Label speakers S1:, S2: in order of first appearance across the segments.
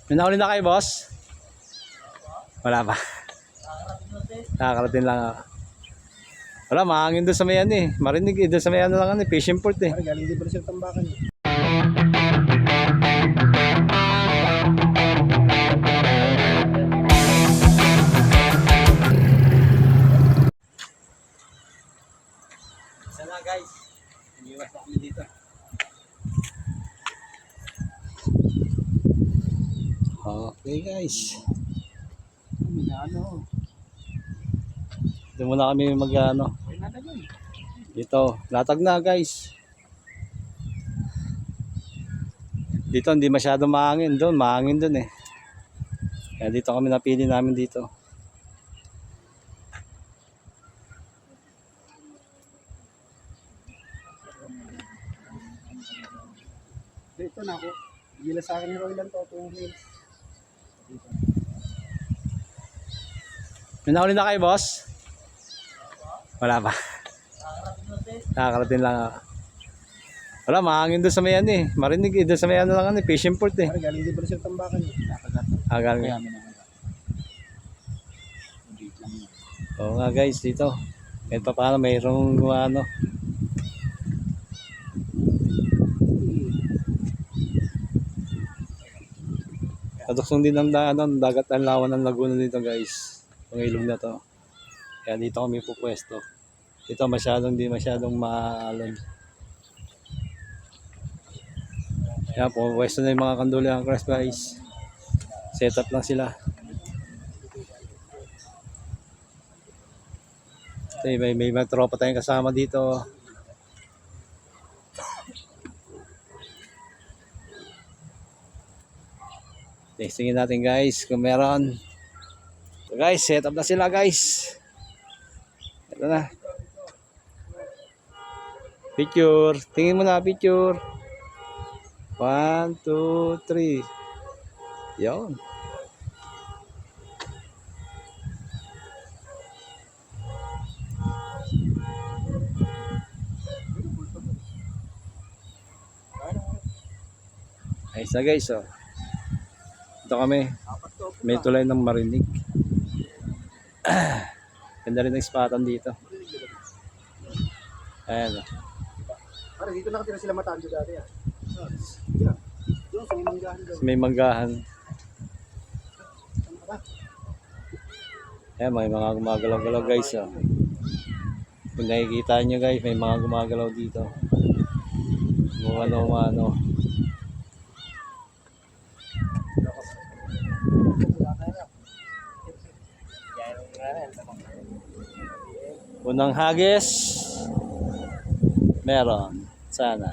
S1: May nahuli na kayo, boss? Wala pa. Nakakarating lang ako. Wala, mahangin doon sa may ano eh. Marinig eh, doon sa may ano lang ano eh, fishing port eh.
S2: Galing di ba siya tambakan eh.
S1: Isa na guys. Iniwas na kami dito. Okay guys.
S2: Ano?
S1: Dito muna kami mag ano. Dito, latag na guys. Dito hindi masyado mahangin, doon mahangin doon eh. Kaya dito kami napili namin dito.
S2: Dito na ako. Gila sa akin ni Roy lang to, 2 reels.
S1: May nahuli na kayo, boss? Wala pa. Nakakarating lang ako. Wala, mahangin doon sa may ano eh. Marinig eh, doon sa may ano lang ano eh, fishing port eh.
S2: Galing di ba siya tambakan eh.
S1: Galing. Oo nga guys, dito. Kahit pa paano mayroong ano. Kaduksong din ang dagat ang lawan ng Laguna dito guys. Ang ilog na to. Kaya dito kami pupwesto. Dito di masyadong maalon. Kaya pupwesto na yung mga kanduli ang crash guys. Set up lang sila. Ito, may mga tropa tayong kasama dito. Testingin natin guys kung meron. So guys, set up na sila guys. Ito na. Picture. Tingin mo na picture. 1, 2, 3. Yun. Ayos na guys oh. Ito kami. May tulay ng Marinig. Ganda rin ng spatan dito. Ayan.
S2: Para dito nakatira sila Matanjo dati ah. Doon sa may manggahan daw.
S1: May manggahan. Ayan, may mga gumagalaw-galaw guys. Oh. Kung nakikita nyo guys, may mga gumagalaw dito. Ano. Unang hagis. Meron. Sana.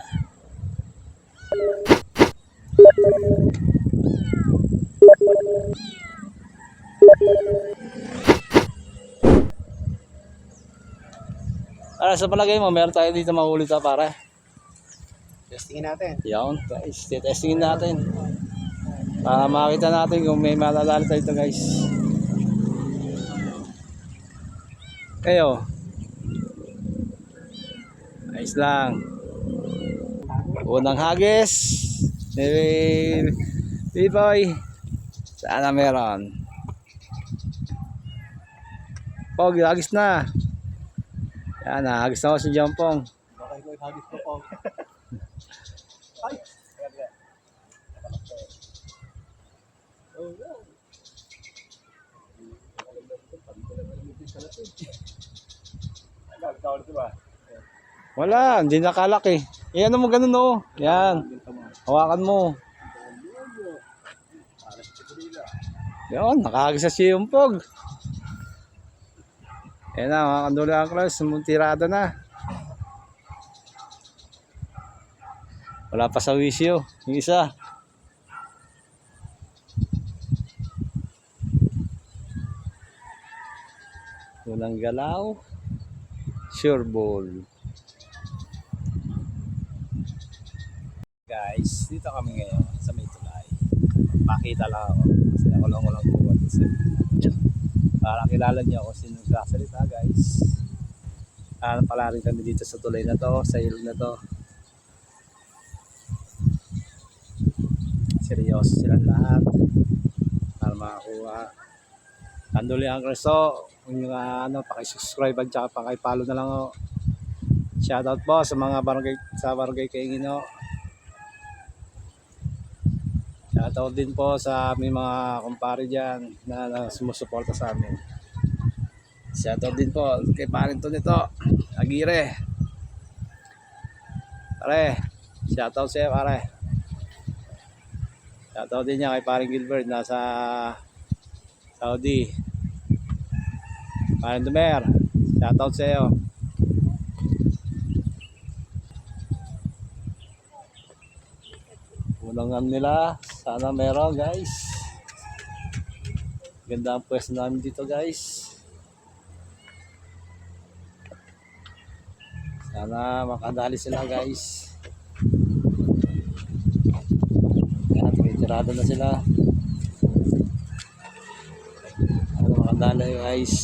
S1: Sa palagay mo, meron tayo dito mahuli ta para.
S2: Testingin natin.
S1: Yan, guys. Testingin natin. Para makita natin kung may malalala tayo ito guys. Kayo. Ayos lang. Unang hagis. Biboy. Sana meron. Pog, hagis na. Yan, hagis na ako si Jampong.
S2: Okay ko hagis ko po. Ay.
S1: Wala, hindi nakalak eh. Ano mo ganun oh. Yan. Hawakan mo. Yan, nakahagis sa Jampong. Ayan na, mga kanduli ang class, muntirado na. Wala pa sa wisyo, yung isa. Unang galaw. Sure ball. Guys, dito kami ngayon sa may tulay. Makita lang ako kasi nakulong-kulong po sa video. Para kilala niyo ako sino nagsasalita guys. Pala rin kami dito sa tulay na to, sa ilog na to. Seryoso silang lahat. makuha. Tanduli ang Cristo, yung paki-subscribe at saka paki-follow na lang ho. Shoutout po sa mga barangay Kaingin ho. Shoutout din po sa aming mga kumpare dyan na sumusuporta sa amin. Shoutout din po kay Parinto nito, Agire. Pare, shoutout sa'yo pare. Shoutout din niya kay Paring Gilbert nasa Saudi. Paring Dumer, shoutout sa'yo. Unang nila, sana meron guys. Ganda ang pwesto namin dito guys. Sana makadali sila guys. Yan, tirado na sila. Sana makadali guys.